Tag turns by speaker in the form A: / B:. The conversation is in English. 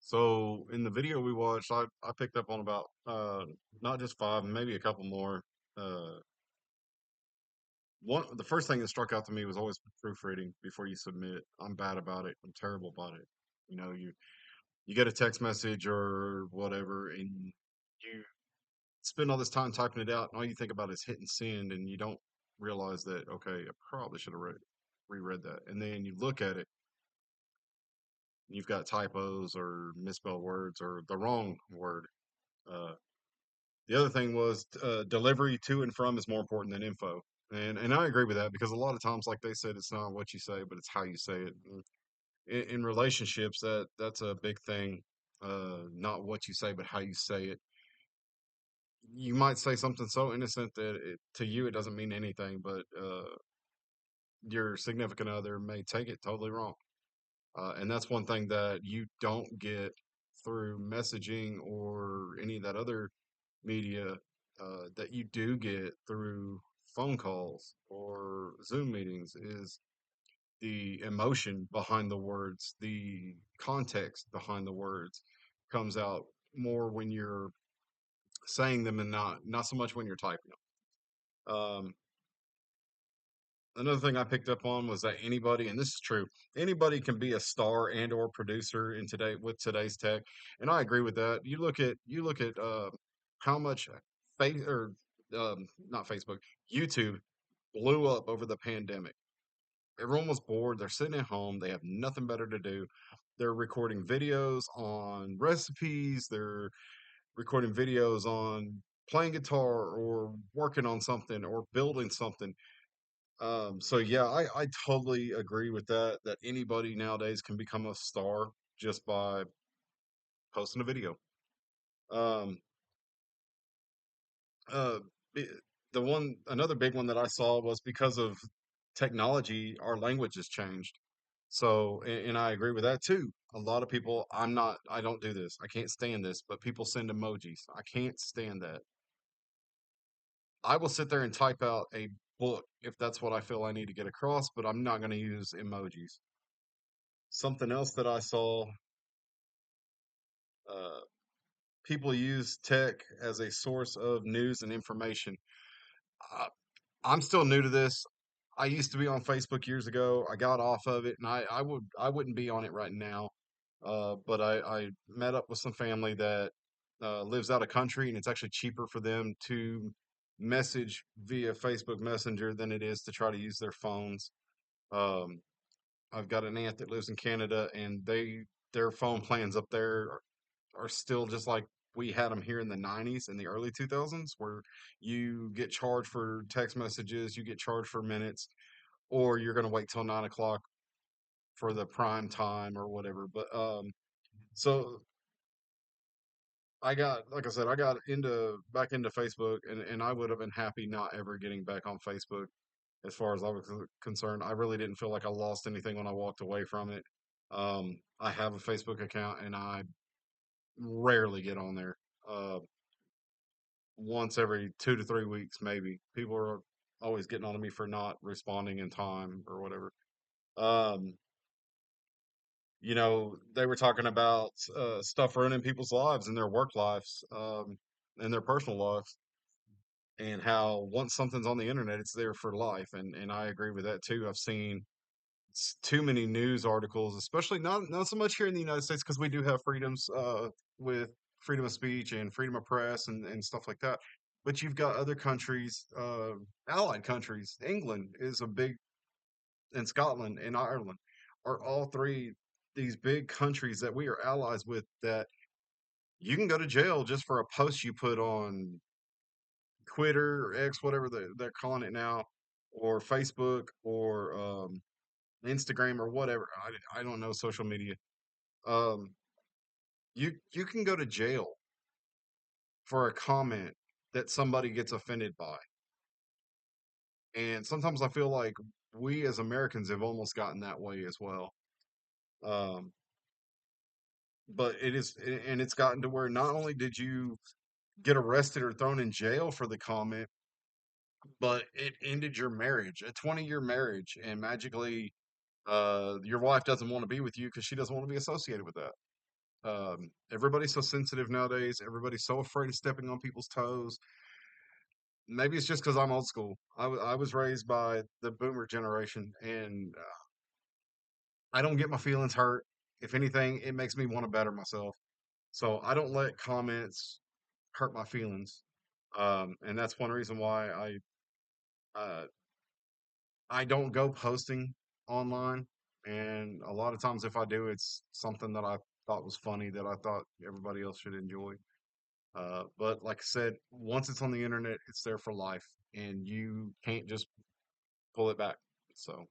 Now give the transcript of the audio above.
A: So in the video we watched, I picked up on about not just five, maybe a couple more. Uh, the first thing that struck out to me was always proofreading before you submit. I'm bad about it. I'm terrible about it. You get a text message or whatever, and you spend all this time typing it out, and all you think about is hitting send, and you don't realize that okay, I probably should have reread that, and then you look at it, you've got typos or misspelled words or the wrong word. Uh, The other thing was delivery to and from is more important than info, and I agree with that because a lot of times, like they said, it's not what you say, but it's how you say it. And in relationships, that's a big thing. Not what you say, but how you say it. You might say something so innocent that to you it doesn't mean anything, but your significant other may take it totally wrong. And that's one thing that you don't get through messaging or any of that other media that you do get through phone calls or Zoom meetings is the emotion behind the words, the context behind the words comes out more when you're saying them and not so much when you're typing them. Another thing I picked up on was that anybody, and this is true, anybody can be a star and or producer in today with today's tech, and I agree with that. You look at how much face or not Facebook, YouTube blew up over the pandemic. Everyone was bored. They're sitting at home. They have nothing better to do. They're recording videos on recipes. They're recording videos on playing guitar or working on something or building something. So yeah, I totally agree with that, that anybody nowadays can become a star just by posting a video. Um, uh, i- another big one that I saw was because of technology, our language has changed. So, and I agree with that too. A lot of people, I don't do this. I can't stand this, but people send emojis. I can't stand that. I will sit there and type out a book if that's what I feel I need to get across, but I'm not going to use emojis. Something else that I saw, uh, people use tech as a source of news and information. I, I'm still new to this. I used to be on Facebook years ago. I got off of it, and I wouldn't be on it right now. But I met up with some family that lives out of country, and it's actually cheaper for them to message via Facebook Messenger than it is to try to use their phones. Um, I've got an aunt that lives in Canada, and their phone plans up there are still just like we had them here in the 90s and the early 2000s, where you get charged for text messages, you get charged for minutes, or you're going to wait till 9 o'clock for the prime time or whatever. But so like I said, I got into back into Facebook, and I would have been happy not ever getting back on Facebook as far as I was concerned. I really didn't feel like I lost anything when I walked away from it. I have a Facebook account, and I rarely get on there. Uh, Once every 2 to 3 weeks, maybe. People are always getting on to me for not responding in time or whatever. Um, they were talking about stuff ruining people's lives and their work lives, and their personal lives, and how once something's on the internet, it's there for life. And I agree with that too. I've seen too many news articles, especially not so much here in the United States because we do have freedoms with freedom of speech and freedom of press and stuff like that. But you've got other countries, allied countries. England is a big, and Scotland and Ireland are all three these big countries that we are allies with. That you can go to jail just for a post you put on Twitter or X, whatever they're calling it now, or Facebook or Instagram or whatever. I don't know social media. Um, you can go to jail for a comment that somebody gets offended by, and sometimes I feel like we as Americans have almost gotten that way as well. Um, but and it's gotten to where not only did you get arrested or thrown in jail for the comment, but it ended your marriage, a 20-year marriage, and magically, your wife doesn't want to be with you because she doesn't want to be associated with that. Everybody's so sensitive nowadays. Everybody's so afraid of stepping on people's toes. Maybe it's just because I'm old school. I was raised by the boomer generation, and I don't get my feelings hurt. If anything, it makes me want to better myself. So I don't let comments hurt my feelings. And that's one reason why uh, I don't go posting online. And a lot of times, if I do, it's something that I thought was funny that I thought everybody else should enjoy. But like I said, once it's on the internet, it's there for life, and you can't just pull it back. So.